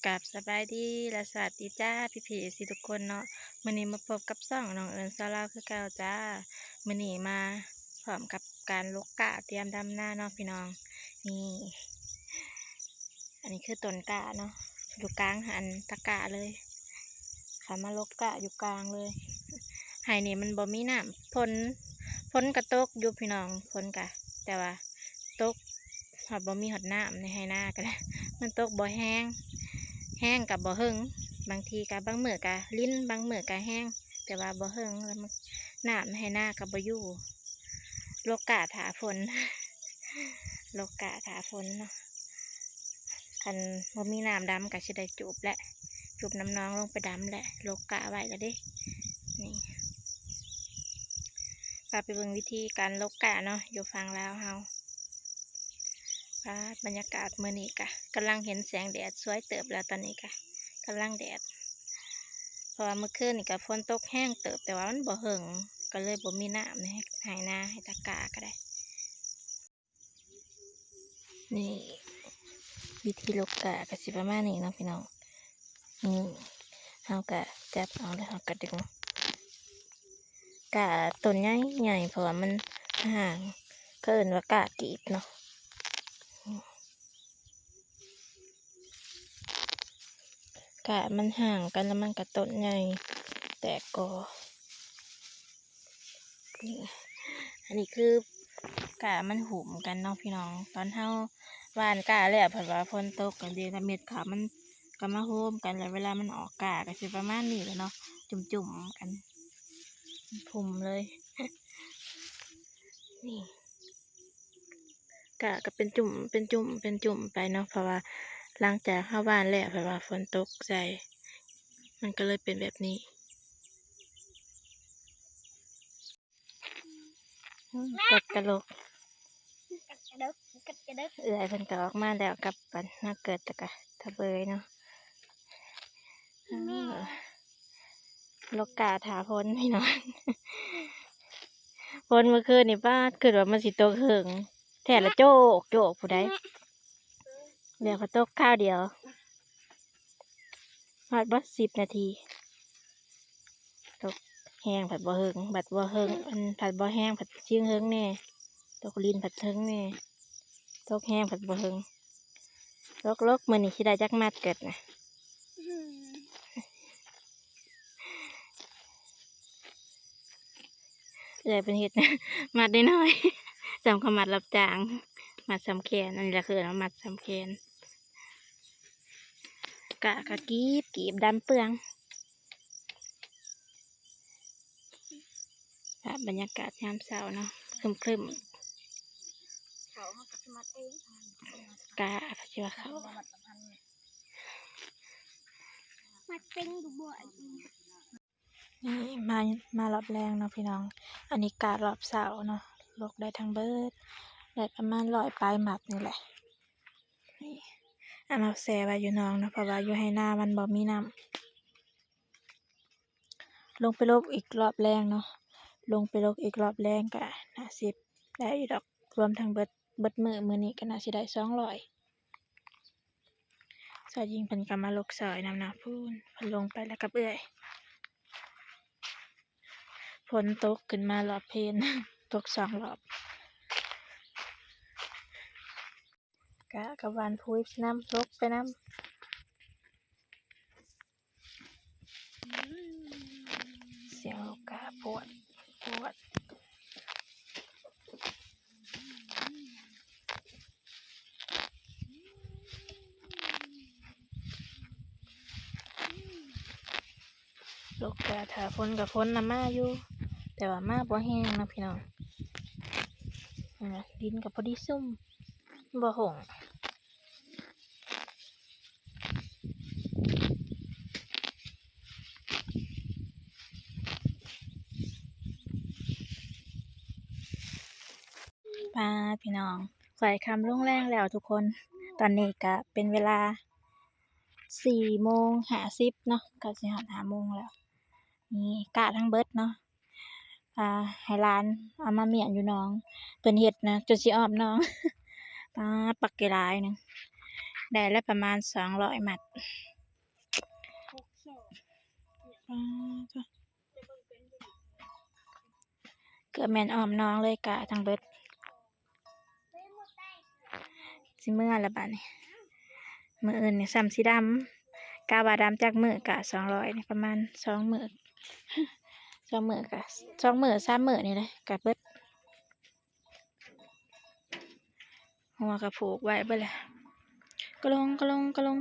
กับสบายดีและสวัสดีจ้าพี่สิทุกคนเนาะมื้อนี้มาพบกับซ่องน้องเอิญซาลาวคือเก่าจ้ามื้อนี้มาพร้อมกับการลกกะเตรียมดำหน้าเนาะพี่น้องนี่อันนี้คือต้นกะเนาะอยู่กลางหันตะกะเลยขามาลกกะอยู่กลางเลยไห้นี่มันบ่มีน้ำฝนกระตกอยู่พี่น้องฝนกะแต่ว่าตกหอดบ่มีหอดน้ำในไห้หน้ากันมันตกบ่แห้งกับบ่เฮิงบางทีกับบางมื้อกะลิ้นบางมื้อกะแห้งแต่ว่าบ่เฮิงแล้วมันน้ำให้หน้ากับบ่อยู่โลกาถาฝน โลกาถาฝนเนาะคันบ่มีน้ำดำก็สิได้จูบแหละจูบน้ำน้องลงไปดำแหละโลกาไว้ก็ได้นี่พาไปเบิ่งวิธีการโลกาเนาะอยู่ฝั่งลาวเฮาบรรยากาศมื้อนี้กะกำลังเห็นแสงแดดสวยเติบแล้วตอนนี้กะกำลังแดดเพราะว่าเมื่อคืนนี่กะฝนตกแห้งเติบแต่ว่ามันบ่เหิงก็เลยบ่มีน้ำให้หายนาให้ตะกาก็ได้นี่วิธีโลกากะสิประมาณนี้เนาะพี่น้องนี่เฮากะจับเอาแล้วเฮากะดึงกะต้นใหญ่เพราะว่ามันห่างก็เอิ้นว่ากะกีบเนาะกะมันห่างกันแล้วมันกะต้นใหญ่แต่ก็นี่อันนี้คือกะมันหุ่มกันเนาะพี่น้องตอนเฮาหว่านกะแล้วเพราะว่าฝนตกกันเดียวเม็ดขามันก็มาโฮมกันแล้วเวลามันออกกะก็สิประมาณนี้แหละเนาะจุ่มๆกันพุ่มเลย นี่กะก็เป็นจุ่มไปเนาะเพราะว่าหลังจากเฮาหว่านแล้วเพราะว่าฝนตกใส่มันก็เลยเป็นแบบนี้กัดกระโหลกเอื่อยเพิ่นก็ออกมาแล้วกับปันน่าเกิดตะกะทะเบยเนาะโลกาถาพ้นพี่น้องพ้นเมื่อคืนนี่ป้าเกิดว่ามันสิตกเหิงแท้ละโจกผู้ใดเดี๋ยวพอตกข้าวเดียวพอดบ่10 นาทีตกแห้งผัดบ่เหิงบัดบ่เหิงอันผัดบ่แห้งผัดเชียงเหิงแน่ตกลินผัดเหิงแน่ตกแห้งผัดบ่เหิงลกมื้อนี้สิได้จักมัดเกิดนะเลยเป็นเห็ด มัดได้น้อยจำขมัดรับจ้างมัดสำแขนอันนี้แหละคือมัดสำแขนกะกีบดำเปลืองบรรยากาศยามเช้าเนาะครึมกะพัชวะเขามัดเป็นบ่อยนี่มารอบแรงเนาะพี่น้องอันนี้กะรอบเช้าเนาะลกได้ทั้งเบิดได้ประมาณ100 ปลายหมัดนี่แหละนี่อันเอาแซ่ไว้อยู่น้องเนาะเพราะว่าอยู่ให้หน้ามันบ่มีน้ำลงไปลกอีกรอบแรงเนาะลงไปลกอีกรอบแรงกะ50ได้อยู่ดอกรวมทั้งเบิดมื้อนี้ก็น่าสิได้200สอยยิงเพิ่นก็มาลกซอยนำนะพูนเพิ่นลงไปแล้วกับเอื้อยฝนตกขึ้นมารอบเพลน ตก2 รอบกะกับวานพุ้ยน้ำลกไปน้ำเสียงลูกกาปวดลูกกาถ้าฝนกับฝนน่ะมาอยู่แต่ว่ามาบ่แห้งนะพี่น้องดินกับพอดีซุ่มบ่หงปลาพี่น้องใส่คำลงแรงแล้วทุกคนตอนนี้ก็เป็นเวลา4:50เนาะก็สิฮอด5 โมงแล้วนี่กะทั้งเบิดเนาะให้ร้านเอามาเมียนอยู่น้องเพิ่นเฮ็ดนะจนสิอ้อมน้อง ปลาปักกี่ลายหนึ่งได้แล้วประมาณ200 มัด ปาจ้ะเกือบแม่นอ้อมน้องเลยกะทั้งเบิดสิเมื่อละบาดนี้มื้ออื่นนี่ซ้ำสีดำกาว่าดำจากมื้อกะ200นี่ประมาณ2มื้อ2มื้อกะ2มื้อ3มื้อนี่แหละกะเบิดหัวกะผูกไว้เบิดแหละกะลง